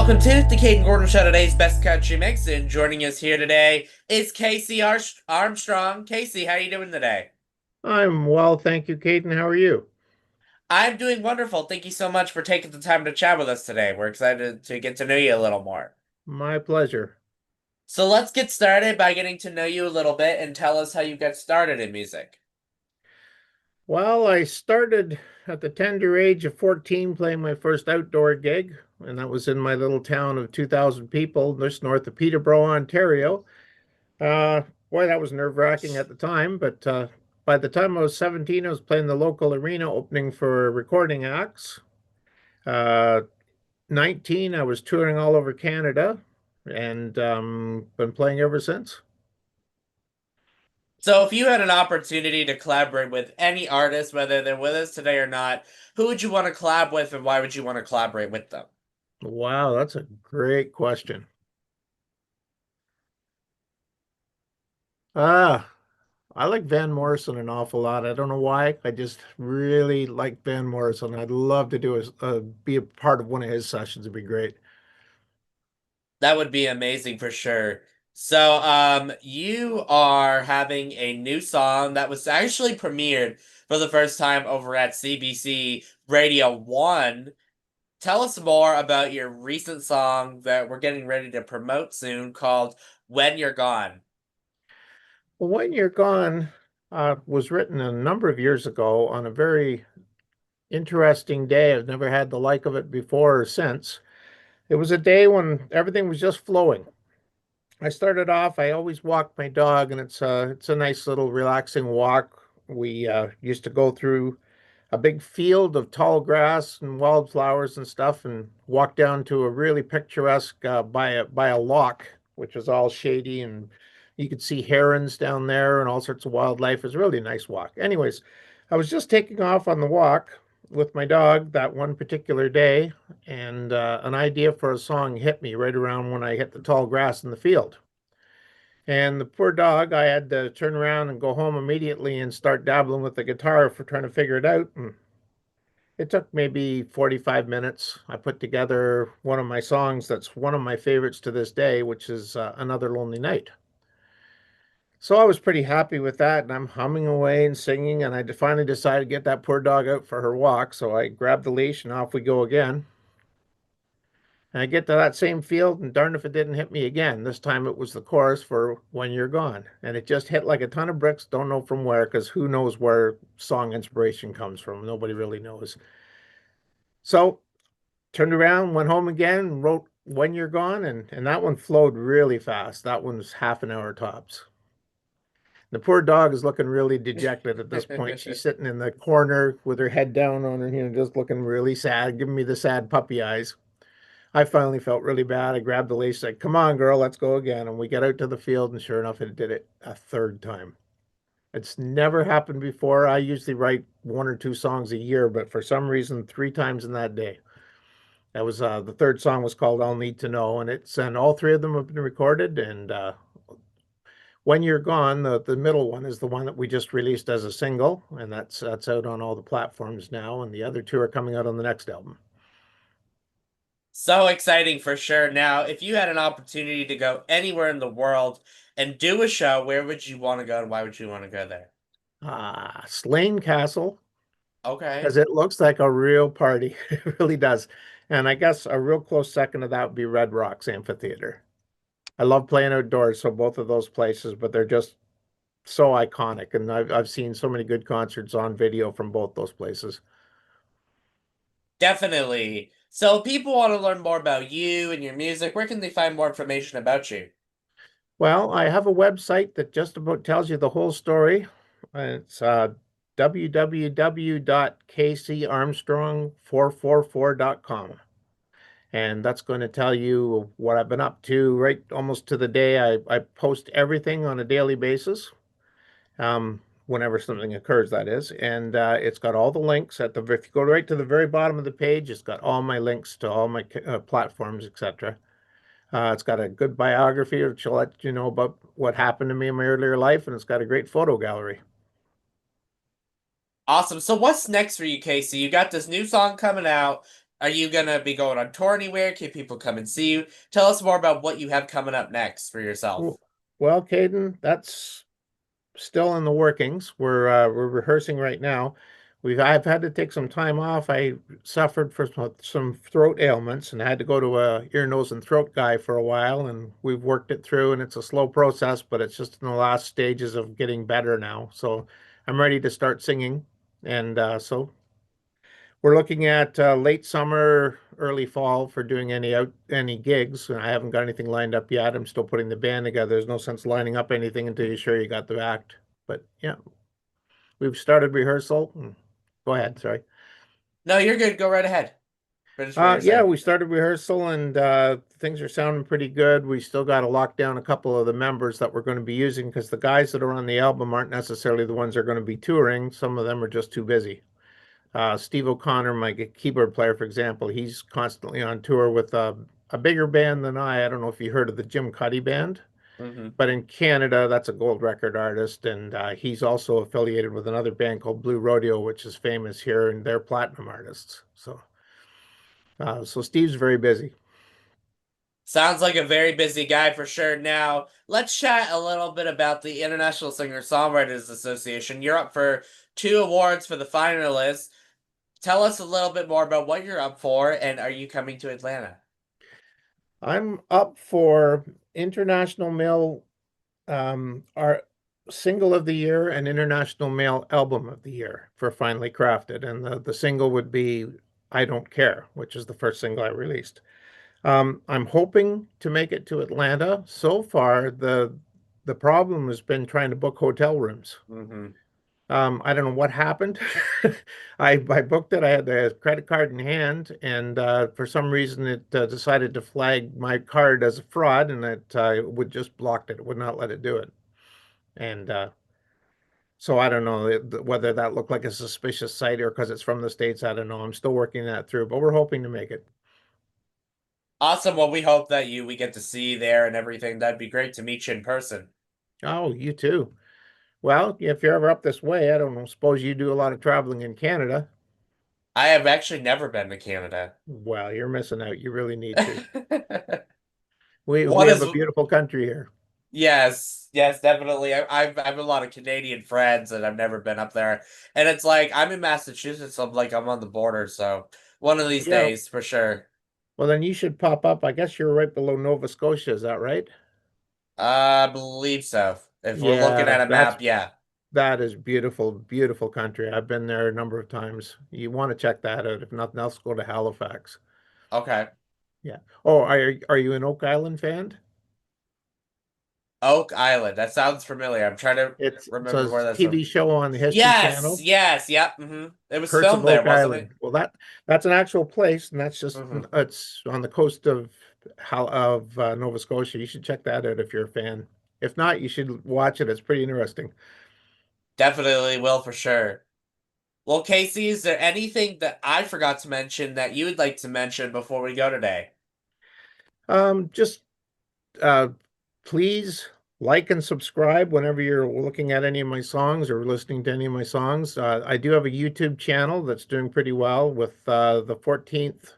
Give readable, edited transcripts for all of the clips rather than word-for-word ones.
Welcome to the Kate and Gordon Show, today's best country mix, and joining us here today is Armstrong. Casey, how are you doing today? I'm well, thank you, Caden. How are you? I'm doing wonderful. Thank you so much for taking the time to chat with us today. We're excited to get to know you a little more. My pleasure. So let's get started by getting to know you a little bit and tell us how you got started in music. Well, I started at the tender age of 14 playing my first outdoor gig, and that was in my little town of 2,000 people just north of Peterborough, Ontario. Uh, Boy, that was nerve-wracking at the time, but by the time I was 17, I was playing the local arena opening for recording acts. Uh, 19, I was touring all over Canada and been playing ever since. So if you had an opportunity to collaborate with any artist, whether they're with us today or not, who would you want to collab with and why would you want to collaborate with them? Wow, that's a great question. Ah, I like Van Morrison an awful lot. I don't know why. I just really like Van Morrison. I'd love to be a part of one of his sessions. It'd be great. That would be amazing for sure. So, you are having a new song that was actually premiered for the first time over at CBC Radio 1. Tell us more about your recent song that we're getting ready to promote soon called When You're Gone. Well, When You're Gone was written a number of years ago on a very interesting day. I've never had the like of it before or since. It was a day when everything was just flowing. I started off, I always walk my dog, and it's a nice little relaxing walk. We used to go through a big field of tall grass and wildflowers and stuff, and walk down to a really picturesque by a loch, which was all shady, and you could see herons down there and all sorts of wildlife. It was a really nice walk. Anyways, I was just taking off on the walk with my dog that one particular day, and an idea for a song hit me right around when I hit the tall grass in the field. And the poor dog, I had to turn around and go home immediately and start dabbling with the guitar for trying to figure it out. And it took maybe 45 minutes. I put together one of my songs that's one of my favorites to this day, which is Another Lonely Night. So I was pretty happy with that, and I'm humming away and singing, and I finally decided to get that poor dog out for her walk. So I grabbed the leash and off we go again. And I get to that same field, and darn if it didn't hit me again. This time it was the chorus for When You're Gone. And it just hit like a ton of bricks. Don't know from where, because who knows where song inspiration comes from? Nobody really knows. So turned around, went home again, and wrote When You're Gone, and that one flowed really fast. That one was half an hour tops. The poor dog is looking really dejected at this point. She's sitting in the corner with her head down on her, just looking really sad, giving me the sad puppy eyes. I finally felt really bad. I grabbed the leash, said, "Come on, girl, let's go again." And we get out to the field, and sure enough, it did it a third time. It's never happened before. I usually write one or two songs a year, but for some reason, three times in that day. That was the third song was called "I'll Need to Know," and all three of them have been recorded. And "When You're Gone," the middle one is the one that we just released as a single, and that's out on all the platforms now. And the other two are coming out on the next album. So exciting for sure. Now, if you had an opportunity to go anywhere in the world and do a show, where would you want to go and why would you want to go there? Slane Castle, Okay. because it looks like a real party. It really does. And I guess a real close second to that would be Red Rocks Amphitheater. I love playing outdoors, so both of those places, but they're just so iconic. And I've seen so many good concerts on video from both those places. Definitely. So if people want to learn more about you and your music, where can they find more information about you? Well, I have a website that just about tells you the whole story. It's www.kcarmstrong444.com. And that's going to tell you what I've been up to right almost to the day. I post everything on a daily basis, whenever something occurs, that is. And it's got all the links if you go right to the very bottom of the page, it's got all my links to all my platforms, etc. It's got a good biography, which will let you know about what happened to me in my earlier life, and it's got a great photo gallery. Awesome. So what's next for you, Casey? You got this new song coming out. Are you gonna be going on tour anywhere? Can people come and see you? Tell us more about what you have coming up next for yourself. W- Well, Caden, that's still in the workings. We're rehearsing right now. I've had to take some time off. I suffered from some throat ailments and had to go to a ear, nose, and throat guy for a while, and we've worked it through, and it's a slow process, but it's just in the last stages of getting better now. So I'm ready to start singing, and so we're looking at late summer, early fall for doing any gigs. I haven't got anything lined up yet. I'm still putting the band together. There's no sense lining up anything until you're sure you got the act. But yeah, we've started rehearsal. Go ahead, sorry. No, you're good. Go right ahead. Finish what you're Yeah, saying. we started rehearsal and things are sounding pretty good. We still got to lock down a couple of the members that we're going to be using because the guys that are on the album aren't necessarily the ones that are going to be touring. Some of them are just too busy. Steve O'Connor, my keyboard player, for example, he's constantly on tour with a bigger band than I. I don't know if you heard of the Jim Cuddy Band, Hmm. but in Canada, that's a gold record artist, and he's also affiliated with another band called Blue Rodeo, which is famous here, and they're platinum artists. So Steve's very busy. Sounds like a very busy guy for sure. Now, let's chat a little bit about the International Singer-Songwriters Association. You're up for two awards for the finalists. Tell us a little bit more about what you're up for, and are you coming to Atlanta? I'm up for International Male our single of the year and International Male Album of the Year for Finely Crafted. And the single would be I Don't Care, which is the first single I released. I'm hoping to make it to Atlanta. So far, the problem has been trying to book hotel rooms. Hmm. I don't know what happened. I booked it. I had the credit card in hand, and for some reason it decided to flag my card as a fraud, and it would just blocked it. It would not let it do it. And so I don't know whether that looked like a suspicious site or because it's from the States. I don't know. I'm still working that through, but we're hoping to make it. Awesome. Well, we hope that we get to see you there and everything. That'd be great to meet you in person. Oh, you too. Well, if you're ever up this way, I don't know. Suppose you do a lot of traveling in Canada. I have actually never been to Canada. Well, you're missing out. You really need to. We What have is a beautiful country here. Yes, yes, definitely. I have a lot of Canadian friends and I've never been up there. And it's like I'm in Massachusetts, so I'm on the border, so one of these Yeah. days for sure. Well, then you should pop up. I guess you're right below Nova Scotia. Is that right? I believe so. If we're looking Yeah, at a that's map, yeah. that is beautiful, beautiful country. I've been there a number of times. You want to check that out. If nothing else, go to Halifax. Okay. Yeah. Oh, are you an Oak Island fan? Oak Island. That sounds familiar. I'm trying to It's remember a where that's from. TV show on the History Yes, Channel. yes, yep. It was Curse of filmed there, Oak wasn't it? Island. Well, that's an actual place, and that's just Hmm. it's on the coast of Nova Scotia. You should check that out if you're a fan. If not, you should watch it. It's pretty interesting. Definitely will for sure. Well, Casey, is there anything that I forgot to mention that you would like to mention before we go today? Just uh, please like and subscribe whenever you're looking at any of my songs or listening to any of my songs. I do have a YouTube channel that's doing pretty well with the 14th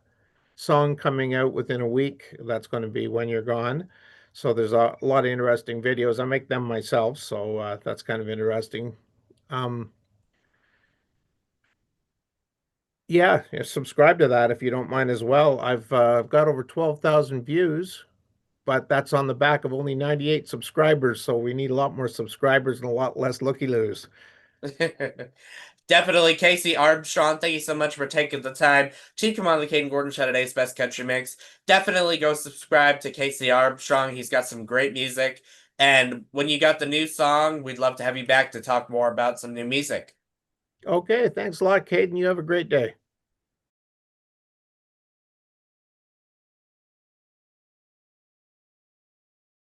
song coming out within a week. That's going to be When You're Gone. So there's a lot of interesting videos. I make them myself, so that's kind of interesting. Um, yeah, subscribe to that if you don't mind as well. I've got over 12,000 views, but that's on the back of only 98 subscribers. So we need a lot more subscribers and a lot less looky-loos. Definitely, Casey Armstrong. Thank you so much for taking the time to come on the Caden Gordon Show, today's best country mix. Definitely go subscribe to Casey Armstrong. He's got some great music. And when you got the new song, we'd love to have you back to talk more about some new music. Okay, thanks a lot, Caden. You have a great day.